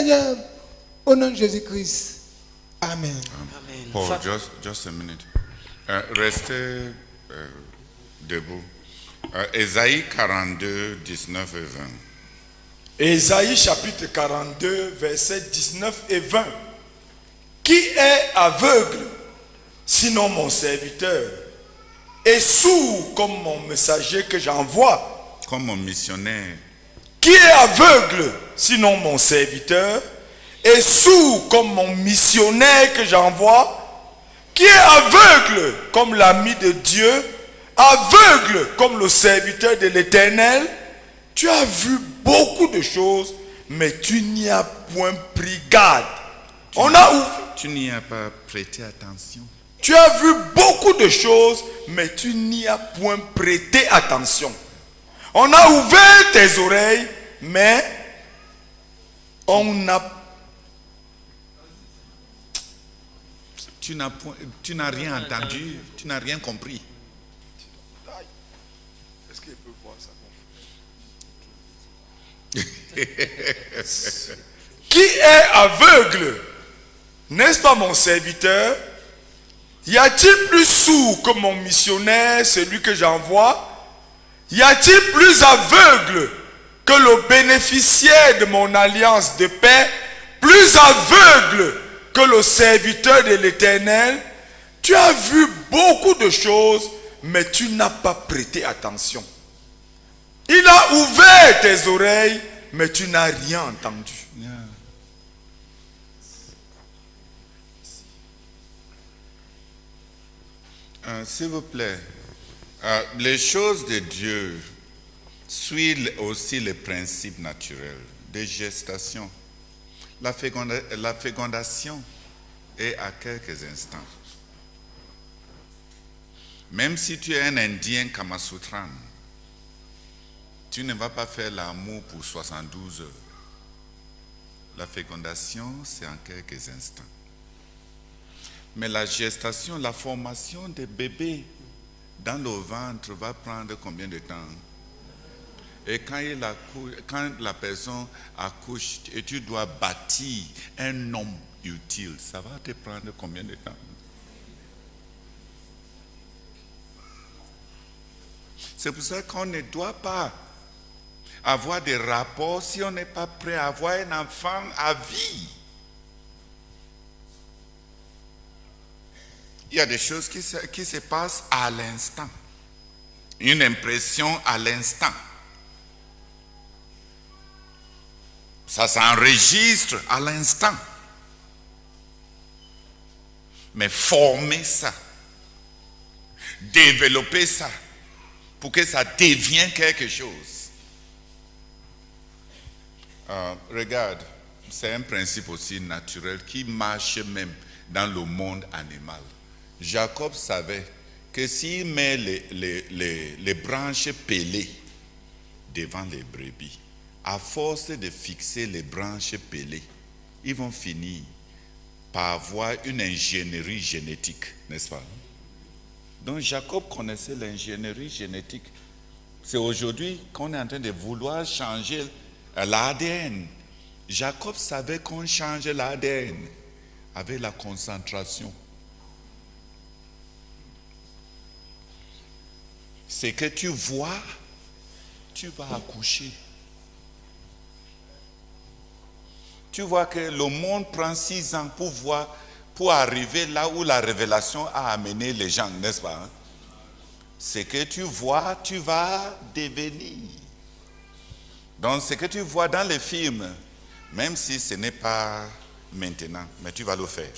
Seigneur, au nom de Jésus-Christ. Amen. Amen. Paul, just a minute. Restez debout. Ésaïe 42, 19 et 20. Ésaïe chapitre 42, versets 19 et 20. Qui est aveugle, sinon mon serviteur, et sourd comme mon messager que j'envoie? Comme mon missionnaire. Qui est aveugle, sinon mon serviteur, et sourd comme mon missionnaire que j'envoie? Qui est aveugle comme l'ami de Dieu, aveugle comme le serviteur de l'Éternel? Tu as vu beaucoup de choses, mais tu n'y as point pris garde. Tu n'y as pas prêté attention. Tu as vu beaucoup de choses, mais tu n'y as point prêté attention. On a ouvert tes oreilles, mais on n'a... Tu n'as rien entendu, tu n'as rien compris. Est-ce qu'il peut voir ça? Qui est aveugle? N'est-ce pas mon serviteur? Y a-t-il plus sourd que mon missionnaire, celui que j'envoie? Y a-t-il plus aveugle que le bénéficiaire de mon alliance de paix? Plus aveugle que le serviteur de l'Éternel? Tu as vu beaucoup de choses, mais tu n'as pas prêté attention. Il a ouvert tes oreilles, mais tu n'as rien entendu. S'il vous plaît, les choses de Dieu suivent aussi les principes naturels de gestation. La fécondation est à quelques instants. Même si tu es un Indien Kamasutran, tu ne vas pas faire l'amour pour 72 heures. La fécondation, c'est en quelques instants. Mais la gestation, la formation des bébés dans le ventre va prendre combien de temps? Et quand la personne accouche et tu dois bâtir un homme utile, ça va te prendre combien de temps? C'est pour ça qu'on ne doit pas avoir des rapports si on n'est pas prêt à avoir un enfant à vie. Il y a des choses qui se passent à l'instant. Une impression à l'instant. Ça s'enregistre à l'instant. Mais former ça, développer ça, pour que ça devienne quelque chose. Regarde, c'est un principe aussi naturel qui marche même dans le monde animal. Jacob savait que s'il met les branches pelées devant les brebis, à force de fixer les branches pelées, ils vont finir par avoir une ingénierie génétique, n'est-ce pas? Donc Jacob connaissait l'ingénierie génétique. C'est aujourd'hui qu'on est en train de vouloir changer l'ADN. Jacob savait qu'on changeait l'ADN avec la concentration. C'est que tu vois, tu vas accoucher. Tu vois que le monde prend 6 ans pour arriver là où la révélation a amené les gens, n'est-ce pas? Ce que tu vois, tu vas devenir. Donc ce que tu vois dans les films, même si ce n'est pas maintenant, mais tu vas le faire.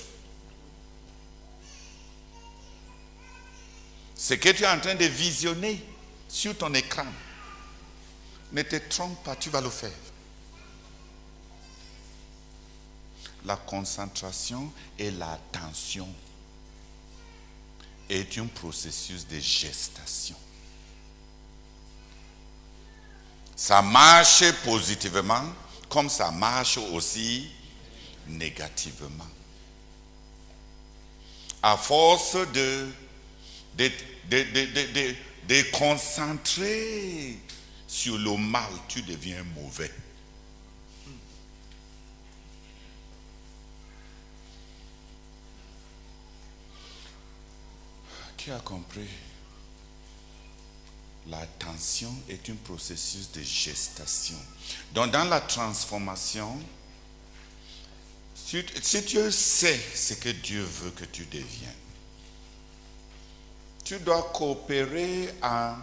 Ce que tu es en train de visionner sur ton écran, ne te trompe pas, tu vas le faire. La concentration et l'attention est un processus de gestation. Ça marche positivement comme ça marche aussi négativement. À force de concentrer sur le mal, tu deviens mauvais. Tu as compris. L'attention est un processus de gestation. Donc dans la transformation, si tu sais ce que Dieu veut que tu deviennes, tu dois coopérer en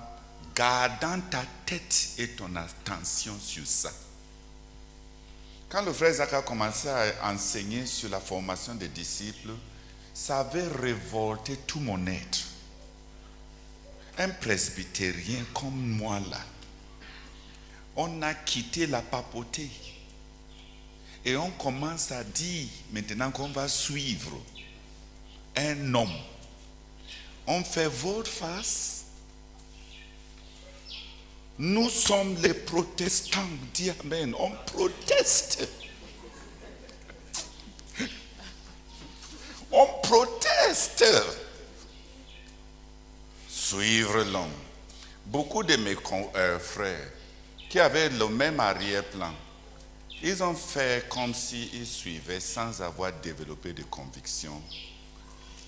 gardant ta tête et ton attention sur ça. Quand le frère Zach a commencé à enseigner sur la formation des disciples, ça avait révolté tout mon être. Un presbytérien comme moi là, on a quitté la papauté et on commence à dire maintenant qu'on va suivre un homme. On fait volte-face. Nous sommes les protestants. Dis amen. On proteste. On proteste. Suivre l'homme. Beaucoup de mes frères qui avaient le même arrière-plan, ils ont fait comme s'ils suivaient sans avoir développé de conviction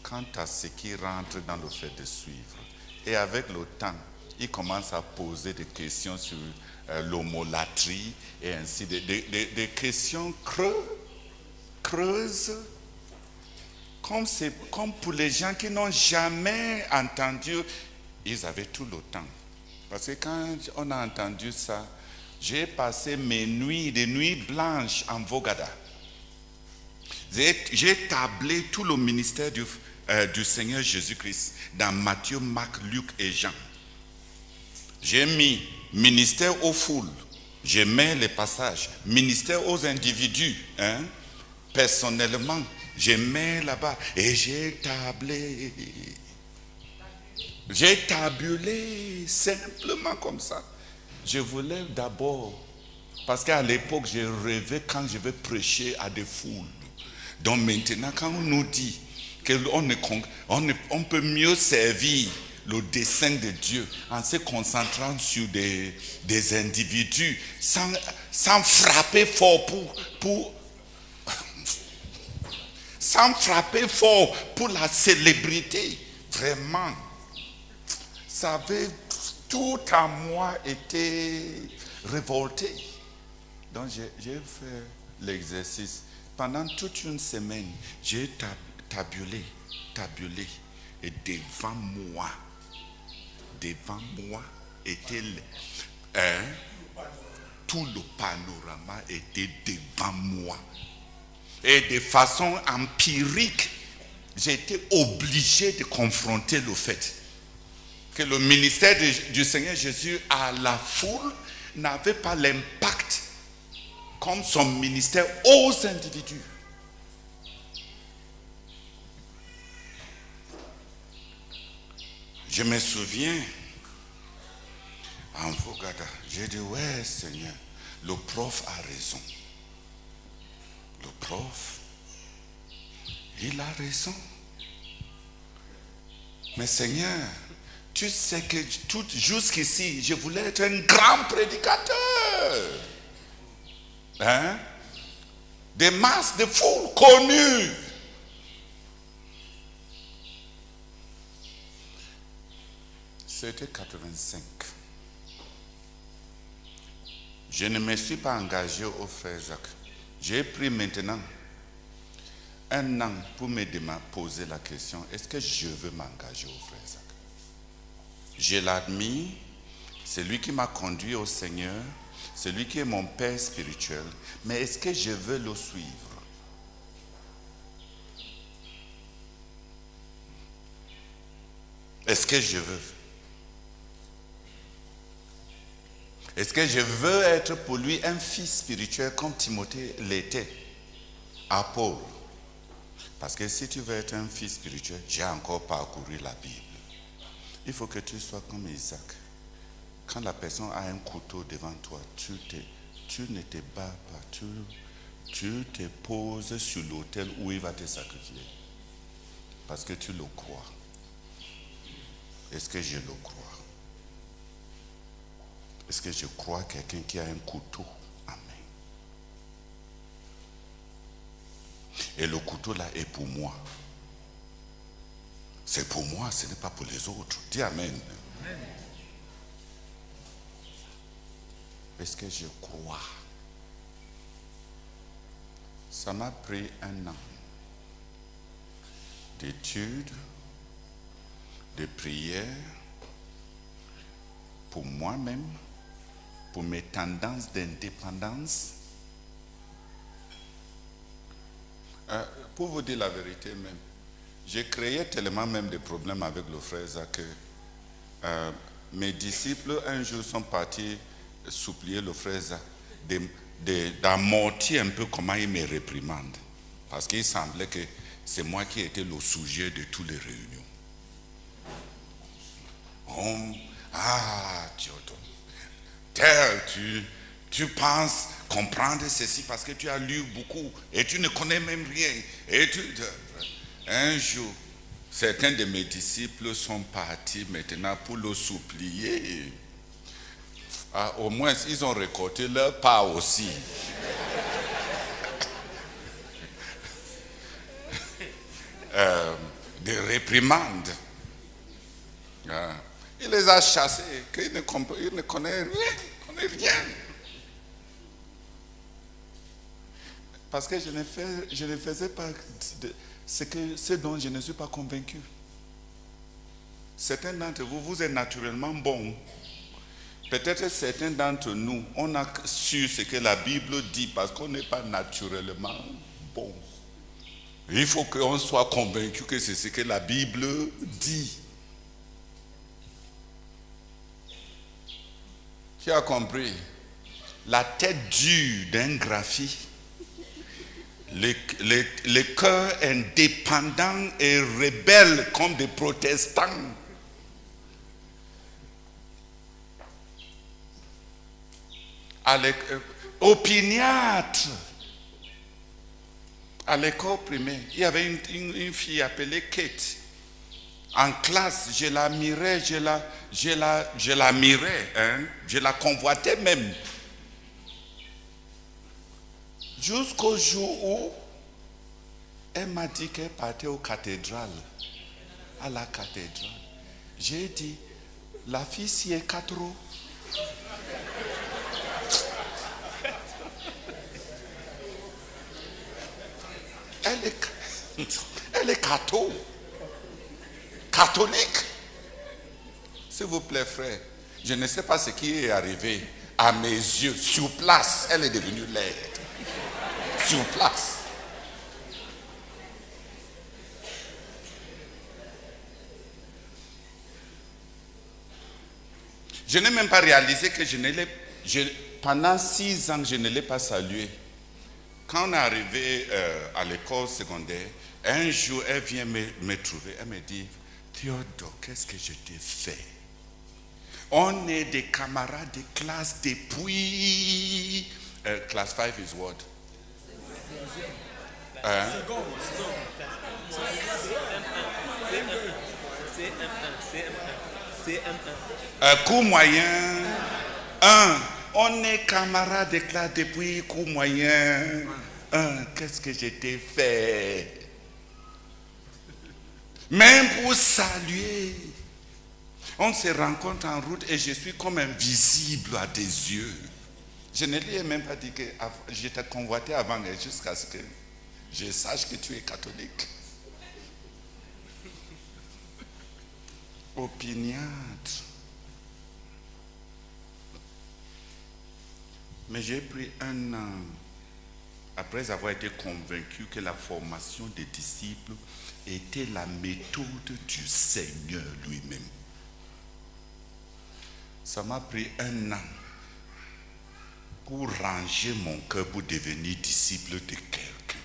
quant à ce qui rentre dans le fait de suivre. Et avec le temps, ils commencent à poser des questions sur l'homolâtrie et ainsi, des questions creuses, comme pour les gens qui n'ont jamais entendu. Ils avaient tout le temps. Parce que quand on a entendu ça, j'ai passé mes nuits, des nuits blanches en Vogada. J'ai tablé tout le ministère du Seigneur Jésus-Christ dans Matthieu, Marc, Luc et Jean. J'ai mis ministère aux foules. J'ai mis les passages. Ministère aux individus. Personnellement, j'ai mis là-bas. Et j'ai tablé. J'ai tabulé simplement comme ça. Je voulais d'abord, parce qu'à l'époque, j'ai rêvé quand je vais prêcher à des foules. Donc maintenant, quand on nous dit qu'on peut mieux servir le dessein de Dieu en se concentrant sur des individus sans frapper fort sans frapper fort pour la célébrité, vraiment. Ça avait tout en moi été révolté. Donc j'ai fait l'exercice. Pendant toute une semaine, j'ai tabulé. Et devant moi était tout le panorama était devant moi. Et de façon empirique, j'étais obligé de confronter le fait que le ministère du Seigneur Jésus à la foule n'avait pas l'impact comme son ministère aux individus. Je me souviens, en Vogada, j'ai dit, ouais Seigneur, le prof a raison. Le prof, il a raison. Mais Seigneur, tu sais que jusqu'ici, je voulais être un grand prédicateur. Des masses de foules connues. C'était 85. Je ne me suis pas engagé au frère Jacques. J'ai pris maintenant un an pour me poser la question, est-ce que je veux m'engager au frère Jacques? Je l'admire, c'est lui qui m'a conduit au Seigneur, c'est lui qui est mon père spirituel, mais est-ce que je veux le suivre? Est-ce que je veux? Est-ce que je veux être pour lui un fils spirituel comme Timothée l'était à Paul? Parce que si tu veux être un fils spirituel, j'ai encore parcouru la Bible. Il faut que tu sois comme Isaac. Quand la personne a un couteau devant toi, tu ne te bats pas, tu te poses sur l'autel où il va te sacrifier. Parce que tu le crois. Est-ce que je le crois? Est-ce que je crois quelqu'un qui a un couteau? Amen. Et le couteau là est pour moi. C'est pour moi, ce n'est pas pour les autres. Dis Amen. Amen. Est-ce que je crois? Ça m'a pris 1 an d'études, de prières, pour moi-même, pour mes tendances d'indépendance. Pour vous dire la vérité même, j'ai créé tellement même de problèmes avec le frère Zach que mes disciples un jour sont partis supplier le frère Zach d'amortir un peu comment il me réprimande. Parce qu'il semblait que c'est moi qui étais le sujet de toutes les réunions. Tu penses comprendre ceci parce que tu as lu beaucoup et tu ne connais même rien. Un jour, certains de mes disciples sont partis maintenant pour le supplier. Au moins, ils ont récolté leur part aussi. Des réprimandes. Il les a chassés, qu'ils ne connaissent rien. Parce que je ne faisais pas ce dont je ne suis pas convaincu. Certains d'entre vous, vous êtes naturellement bons. Peut-être certains d'entre nous, on a su ce que la Bible dit parce qu'on n'est pas naturellement bon. Il faut qu'on soit convaincu que c'est ce que la Bible dit. Qui a compris? La tête dure d'un graphie, les cœurs indépendants et rebelles comme des protestants. Opiniâtre. À l'école primaire, il y avait une fille appelée Kate. En classe, je l'admirais, hein? Je la convoitais même. Jusqu'au jour où elle m'a dit qu'elle partait aux cathédrales, à la cathédrale. J'ai dit, la fille s'y est 4 ans. Elle est catholique. S'il vous plaît, frère, je ne sais pas ce qui est arrivé à mes yeux. Sur place, elle est devenue laide. Sur place. Je n'ai même pas réalisé que pendant 6 ans, je ne l'ai pas salué. Quand on est arrivé à l'école secondaire, un jour, elle vient me trouver. Elle me dit, Théodore, qu'est-ce que je t'ai fait? On est des camarades de classe depuis... class 5 is what? Cours moyen 1. On est camarades de classe depuis cours moyen 1. Qu'est-ce que je t'ai fait? Même pour saluer, on se rencontre en route et je suis comme invisible à tes yeux. Je ne lui ai même pas dit que j'étais convoité avant jusqu'à ce que je sache que tu es catholique. Opiniâtre. Mais j'ai pris 1 an après avoir été convaincu que la formation des disciples était la méthode du Seigneur lui-même. Ça m'a pris 1 an pour ranger mon cœur pour devenir disciple de quelqu'un.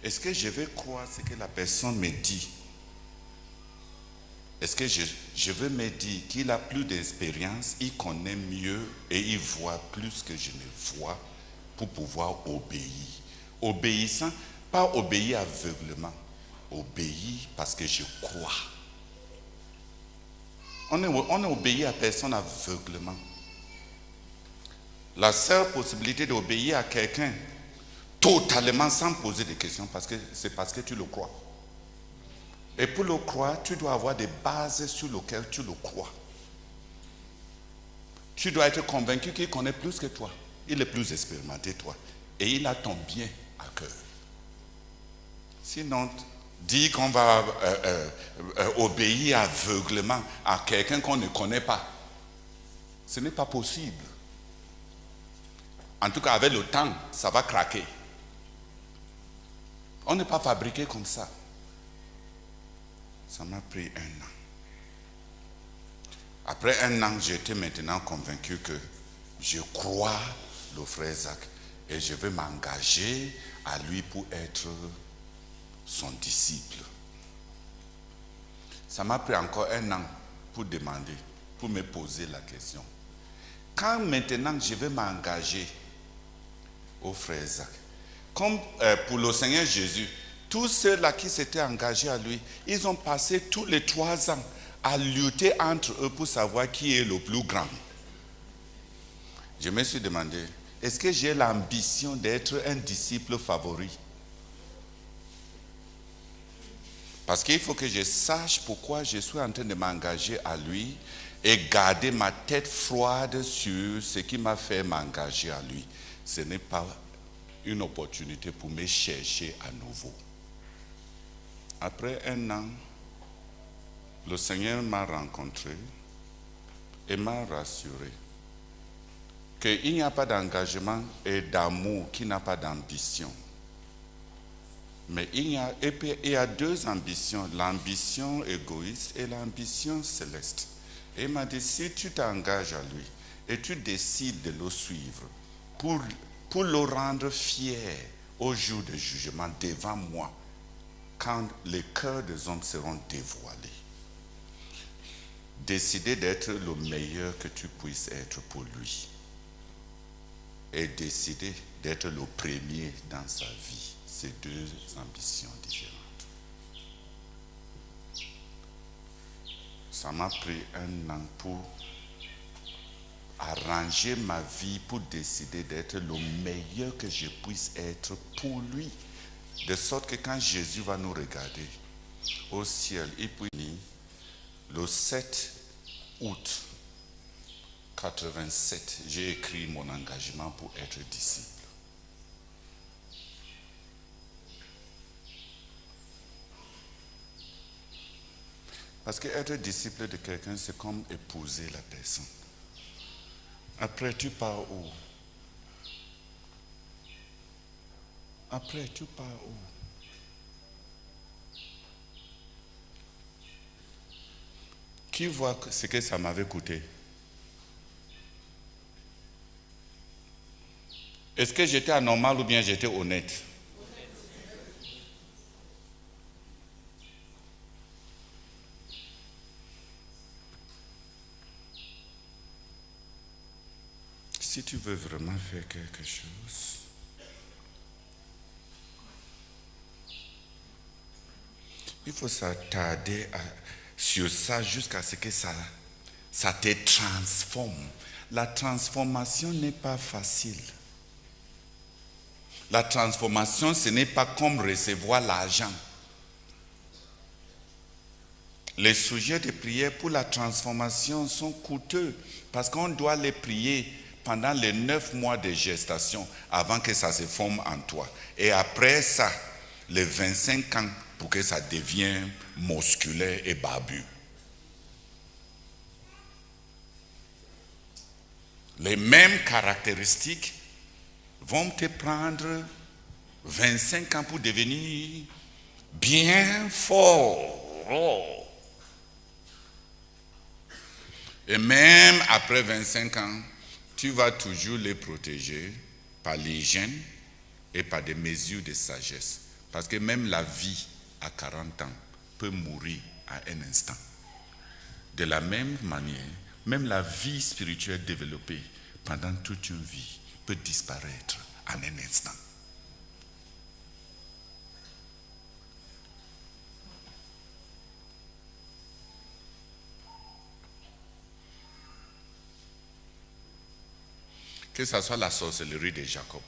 Est-ce que je vais croire ce que la personne me dit? Est-ce que je veux me dire qu'il a plus d'expérience, il connaît mieux et il voit plus que je ne vois pour pouvoir obéir? Obéissant, pas obéir aveuglement, obéir parce que je crois. On ne obéit à personne aveuglement. La seule possibilité d'obéir à quelqu'un totalement sans poser de questions, c'est parce que tu le crois. Et pour le croire, tu dois avoir des bases sur lesquelles tu le crois. Tu dois être convaincu qu'il connaît plus que toi. Il est plus expérimenté que toi. Et il a ton bien à cœur. Sinon, dire qu'on va obéir aveuglément à quelqu'un qu'on ne connaît pas, ce n'est pas possible. En tout cas, avec le temps, ça va craquer. On n'est pas fabriqué comme ça. Ça m'a pris 1 an. Après 1 an, j'étais maintenant convaincu que je crois le frère Zach et je vais m'engager à lui pour être son disciple. Ça m'a pris encore 1 an pour demander, pour me poser la question. Quand maintenant je vais m'engager au frère Zach, comme pour le Seigneur Jésus, tous ceux-là qui s'étaient engagés à lui, ils ont passé tous les 3 ans à lutter entre eux pour savoir qui est le plus grand. Je me suis demandé, est-ce que j'ai l'ambition d'être un disciple favori? Parce qu'il faut que je sache pourquoi je suis en train de m'engager à lui et garder ma tête froide sur ce qui m'a fait m'engager à lui. Ce n'est pas une opportunité pour me chercher à nouveau. Après 1 an, le Seigneur m'a rencontré et m'a rassuré qu'il n'y a pas d'engagement et d'amour qui n'a pas d'ambition. Mais il y a 2 ambitions, l'ambition égoïste et l'ambition céleste. Et il m'a dit, si tu t'engages à lui et tu décides de le suivre pour le rendre fier au jour du jugement devant moi, quand les cœurs des hommes seront dévoilés, décider d'être le meilleur que tu puisses être pour lui et décider d'être le premier dans sa vie. C'est 2 ambitions différentes. Ça m'a pris 1 an pour arranger ma vie, pour décider d'être le meilleur que je puisse être pour lui. De sorte que quand Jésus va nous regarder au ciel, il peut dire, le 7 août 87, j'ai écrit mon engagement pour être disciple. Parce qu'être disciple de quelqu'un, c'est comme épouser la personne. Après, tu pars où? Après, tu pars où? Qui voit ce que ça m'avait coûté? Est-ce que j'étais anormal ou bien j'étais honnête? Si tu veux vraiment faire quelque chose, il faut s'attarder sur ça jusqu'à ce que ça te transforme. La transformation n'est pas facile. La transformation, ce n'est pas comme recevoir l'argent. Les sujets de prière pour la transformation sont coûteux parce qu'on doit les prier pendant les 9 mois de gestation avant que ça se forme en toi. Et après ça, les 25 ans pour que ça devienne musculaire et barbu. Les mêmes caractéristiques vont te prendre 25 ans pour devenir bien fort. Oh. Et même après 25 ans, tu vas toujours les protéger par l'hygiène et par des mesures de sagesse. Parce que même la vie à 40 ans peut mourir à un instant. De la même manière, même la vie spirituelle développée pendant toute une vie peut disparaître en un instant. Que ce soit la sorcellerie de Jacob.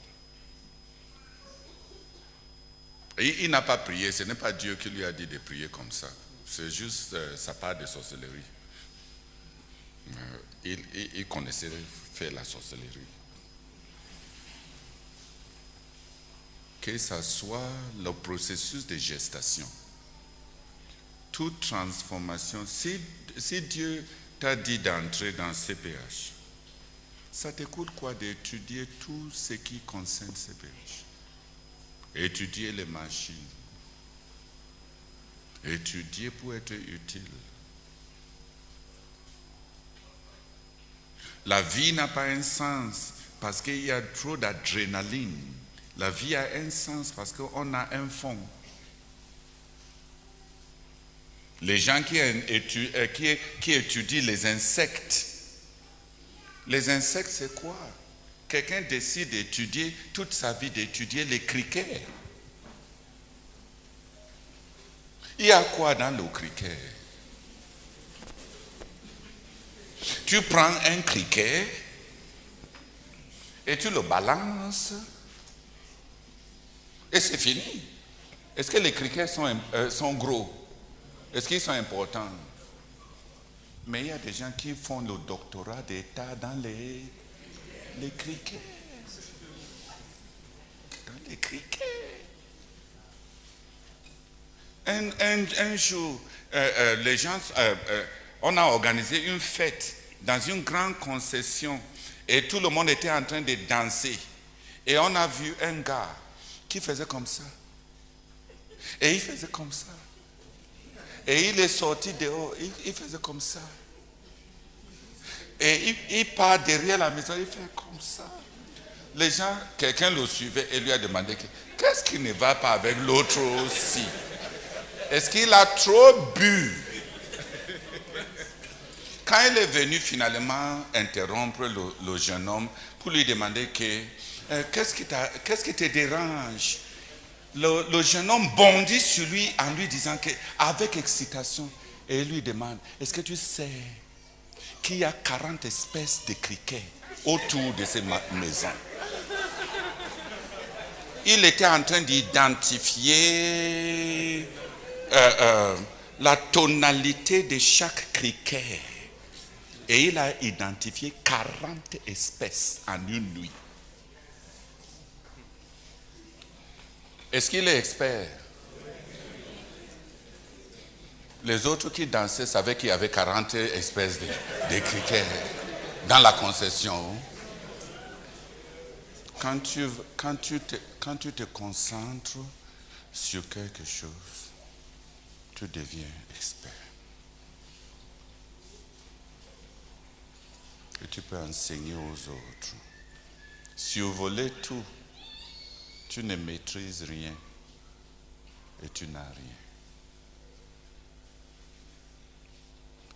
Il n'a pas prié, ce n'est pas Dieu qui lui a dit de prier comme ça. C'est juste sa part de sorcellerie. Il connaissait faire la sorcellerie. Que ce soit le processus de gestation, toute transformation, si Dieu t'a dit d'entrer dans CPH, ça te coûte quoi d'étudier tout ce qui concerne CPH? Étudier les machines, étudier pour être utile. La vie n'a pas un sens parce qu'il y a trop d'adrénaline. La vie a un sens parce qu'on a un fond. Les gens qui étudient les insectes c'est quoi? Quelqu'un décide d'étudier toute sa vie, d'étudier les criquets. Il y a quoi dans le criquet? Tu prends un criquet et tu le balances et c'est fini. Est-ce que les criquets sont gros? Est-ce qu'ils sont importants? Mais il y a des gens qui font le doctorat d'État dans les criquets. Dans les criquets. Un jour, les gens, on a organisé une fête dans une grande concession et tout le monde était en train de danser. Et on a vu un gars qui faisait comme ça. Et il faisait comme ça. Et il est sorti dehors, il faisait comme ça. Et il part derrière la maison, il fait comme ça. Les gens, quelqu'un le suivait et lui a demandé qu'est-ce qui ne va pas avec l'autre aussi? Est-ce qu'il a trop bu? Quand il est venu finalement interrompre le jeune homme pour lui demander qu'est-ce qui te dérange? Le jeune homme bondit sur lui en lui disant avec excitation, et il lui demande, est-ce que tu sais qu'il y a 40 espèces de criquets autour de ces maisons? Il était en train d'identifier la tonalité de chaque criquet. Et il a identifié 40 espèces en une nuit. Est-ce qu'il est expert? Les autres qui dansaient savaient qu'il y avait 40 espèces de criquets dans la concession. Quand tu te concentres sur quelque chose, tu deviens expert. Et tu peux enseigner aux autres. Survoler tout, tu ne maîtrises rien et tu n'as rien.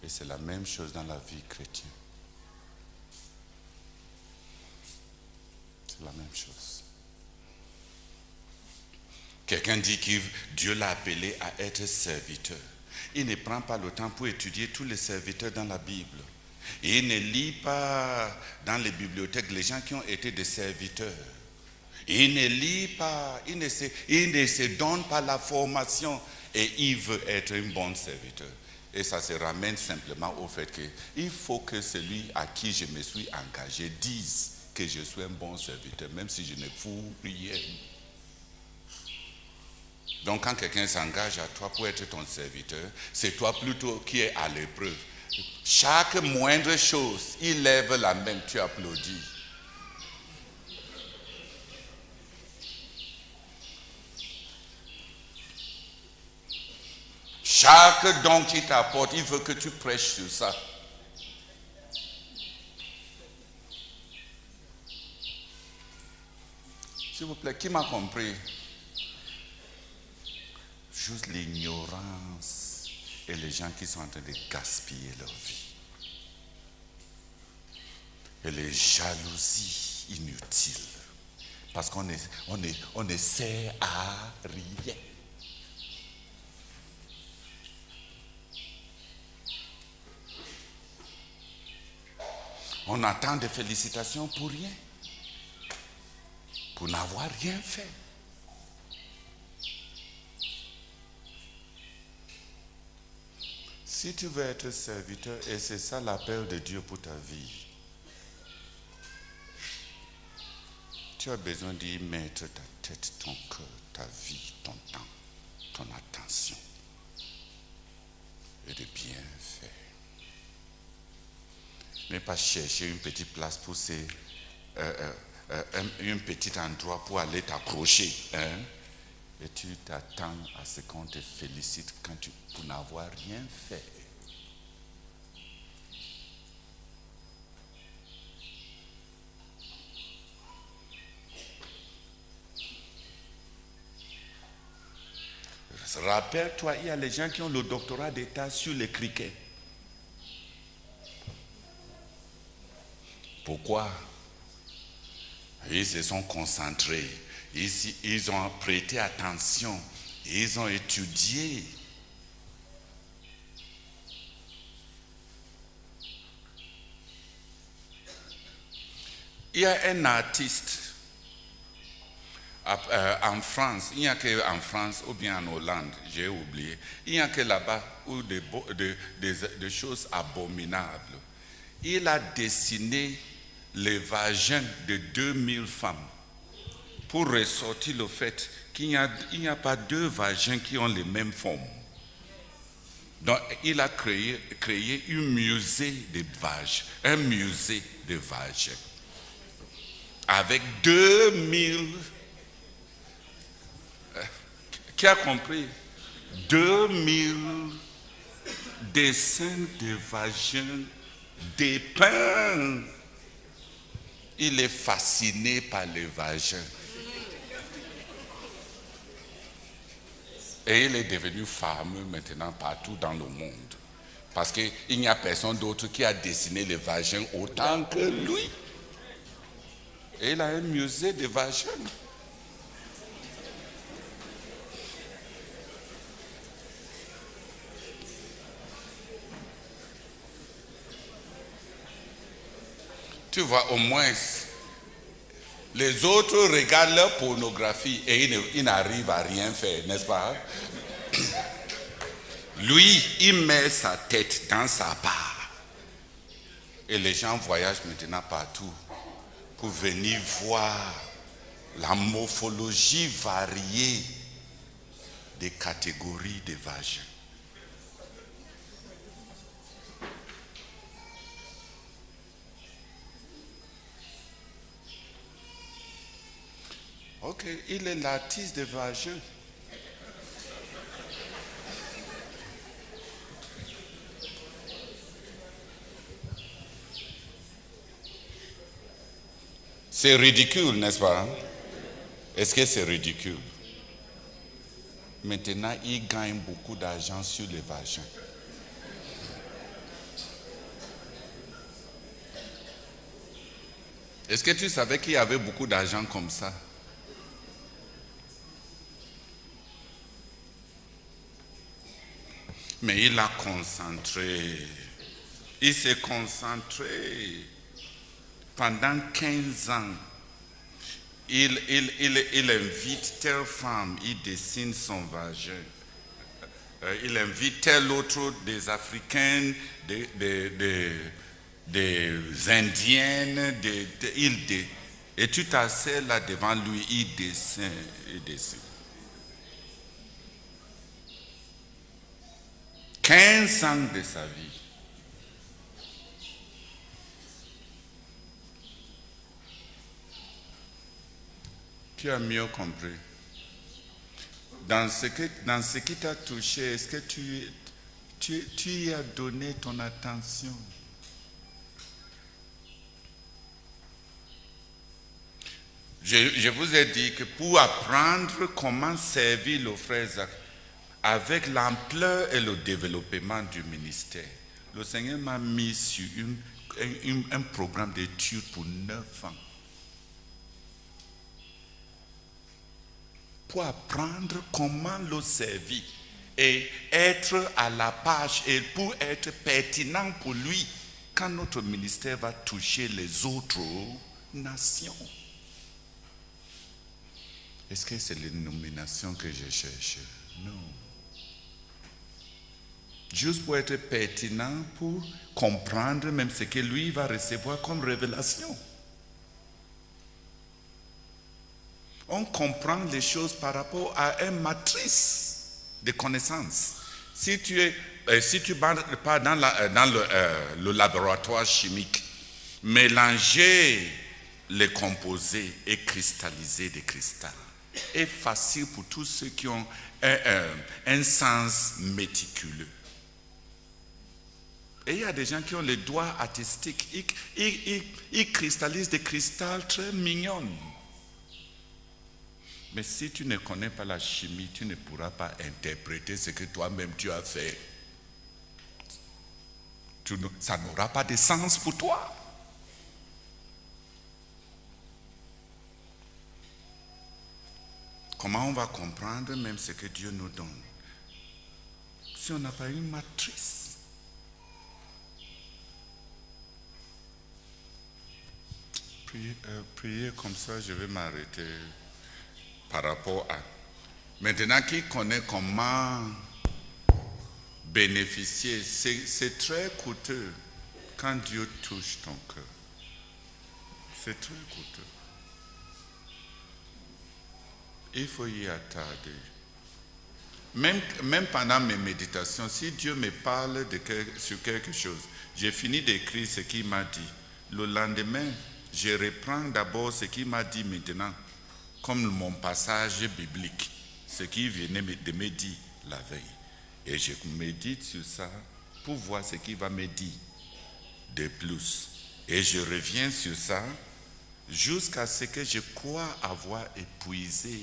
Et c'est la même chose dans la vie chrétienne. C'est la même chose. Quelqu'un dit que Dieu l'a appelé à être serviteur. Il ne prend pas le temps pour étudier tous les serviteurs dans la Bible. Et il ne lit pas dans les bibliothèques les gens qui ont été des serviteurs. Il ne lit pas, il ne se donne pas la formation et il veut être un bon serviteur. Et ça se ramène simplement au fait qu'il faut que celui à qui je me suis engagé dise que je suis un bon serviteur, même si je ne fous rien. Donc quand quelqu'un s'engage à toi pour être ton serviteur, c'est toi plutôt qui es à l'épreuve. Chaque moindre chose, il lève la main, tu applaudis. Chaque don qu'il t'apporte, il veut que tu prêches sur ça. S'il vous plaît, qui m'a compris? Juste l'ignorance et les gens qui sont en train de gaspiller leur vie. Et les jalousies inutiles. Parce qu'on ne sert à rien. On attend des félicitations pour rien. Pour n'avoir rien fait. Si tu veux être serviteur, et c'est ça l'appel de Dieu pour ta vie, tu as besoin d'y mettre ta tête, ton cœur, ta vie, ton temps, ton attention, et de bien faire. Mais pas chercher une petite place pour un petit endroit pour aller t'accrocher. Hein? Et tu t'attends à ce qu'on te félicite pour n'avoir rien fait. Rappelle-toi, il y a les gens qui ont le doctorat d'État sur les criquets. Pourquoi? Ils se sont concentrés, ils ont prêté attention, ils ont étudié. Il y a un artiste en France, il n'y a qu'en France ou bien en Hollande, j'ai oublié, il n'y a que là-bas où des choses abominables. Il a dessiné les vagins de 2000 femmes pour ressortir le fait qu'il n'y a pas deux vagins qui ont les mêmes formes. Donc il a créé un musée de vagins avec 2000. Qui a compris? 2000 dessins de vagins dépeints. Il est fasciné par les vagins. Et il est devenu fameux maintenant partout dans le monde. Parce qu'il n'y a personne d'autre qui a dessiné les vagins autant que lui. Et il a un musée de vagins. Tu vois, au moins, les autres regardent leur pornographie et ils n'arrivent à rien faire, n'est-ce pas? Lui, il met sa tête dans sa part. Et les gens voyagent maintenant partout pour venir voir la morphologie variée des catégories de vagins. Ok, il est l'artiste des vagins. C'est ridicule, n'est-ce pas? Est-ce que c'est ridicule? Maintenant, il gagne beaucoup d'argent sur les vagins. Est-ce que tu savais qu'il y avait beaucoup d'argent comme ça? Mais il a concentré. Il s'est concentré pendant 15 ans. Il invite telle femme, il dessine son vagin. Il invite tel autre, des Africaines, des Indiennes, et tu t'assieds là devant lui, il dessine. 15 ans de sa vie. Tu as mieux compris. Dans ce qui t'a touché, est-ce que tu y as donné ton attention? Je vous ai dit que pour apprendre comment servir le frère Zach, avec l'ampleur et le développement du ministère, le Seigneur m'a mis sur un programme d'études pour 9 ans. Pour apprendre comment le servir et être à la page et pour être pertinent pour lui quand notre ministère va toucher les autres nations. Est-ce que c'est les nominations que je cherche? Non. juste pour être pertinent, pour comprendre même ce que lui va recevoir comme révélation. On comprend les choses par rapport à une matrice de connaissances. Si tu pars dans le laboratoire chimique, mélanger les composés et cristalliser des cristals est facile pour tous ceux qui ont un sens méticuleux. Et il y a des gens qui ont les doigts artistiques. Ils cristallisent des cristals très mignons. Mais si tu ne connais pas la chimie, tu ne pourras pas interpréter ce que toi-même tu as fait. Ça n'aura pas de sens pour toi. Comment on va comprendre même ce que Dieu nous donne si on n'a pas une matrice? Priez comme ça, je vais m'arrêter par rapport à... Maintenant, qui connaît comment bénéficier, c'est très coûteux quand Dieu touche ton cœur. C'est très coûteux. Il faut y attarder. Même pendant mes méditations, si Dieu me parle sur quelque chose, j'ai fini d'écrire ce qu'il m'a dit. Le lendemain, je reprends d'abord ce qu'il m'a dit maintenant, comme mon passage biblique, ce qu'il venait de me dire la veille. Et je médite sur ça pour voir ce qu'il va me dire de plus. Et je reviens sur ça jusqu'à ce que je crois avoir épuisé.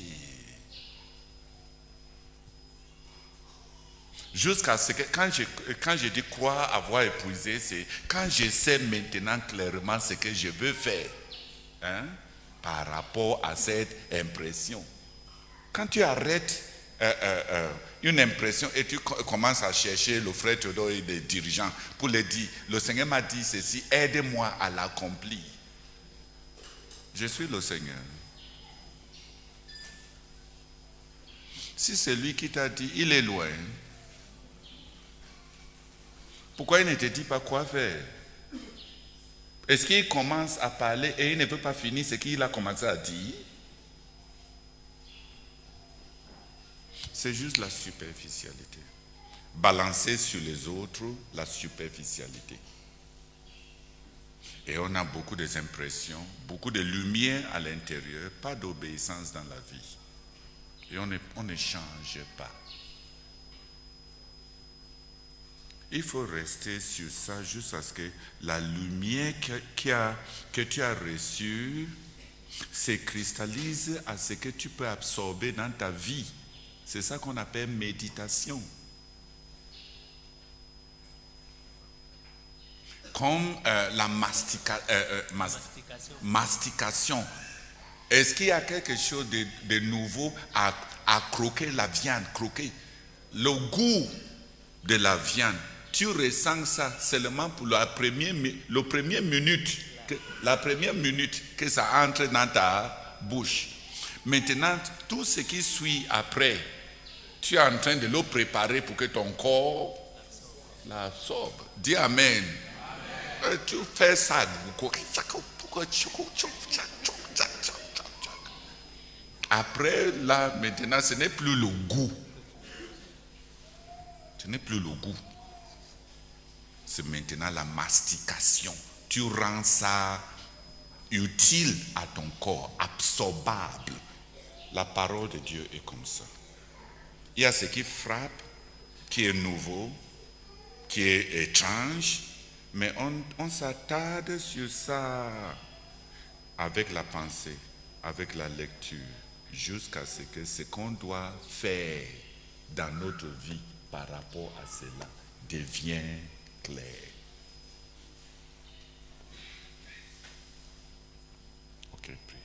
Jusqu'à ce que, quand je dis croire avoir épuisé, c'est quand je sais maintenant clairement ce que je veux faire, hein, par rapport à cette impression. Quand tu arrêtes une impression et tu commences à chercher le frère Théodore et les dirigeants pour leur dire, le Seigneur m'a dit ceci, aide-moi à l'accomplir. Je suis le Seigneur. Si c'est lui qui t'a dit, il est loin, pourquoi il ne te dit pas quoi faire? Est-ce qu'il commence à parler et il ne peut pas finir ce qu'il a commencé à dire? C'est juste la superficialité. Balancer sur les autres la superficialité. Et on a beaucoup d'impressions, beaucoup de lumière à l'intérieur, pas d'obéissance dans la vie. Et on ne change pas. Il faut rester sur ça jusqu'à ce que la lumière que tu as reçue se cristallise à ce que tu peux absorber dans ta vie. C'est ça qu'on appelle méditation. Comme la mastication. Est-ce qu'il y a quelque chose de nouveau à croquer la viande, croquer le goût de la viande? Tu ressens ça seulement pour la première minute que ça entre dans ta bouche. Maintenant, tout ce qui suit après, tu es en train de le préparer pour que ton corps l'absorbe. Dis Amen. Tu fais ça. Après, là, maintenant, ce n'est plus le goût. Ce n'est plus le goût. C'est maintenant la mastication. Tu rends ça utile à ton corps, absorbable. La parole de Dieu est comme ça. Il y a ce qui frappe, qui est nouveau, qui est étrange, mais on s'attarde sur ça avec la pensée, avec la lecture, jusqu'à ce qu'on doit faire dans notre vie par rapport à cela devient clair. Ok, prions.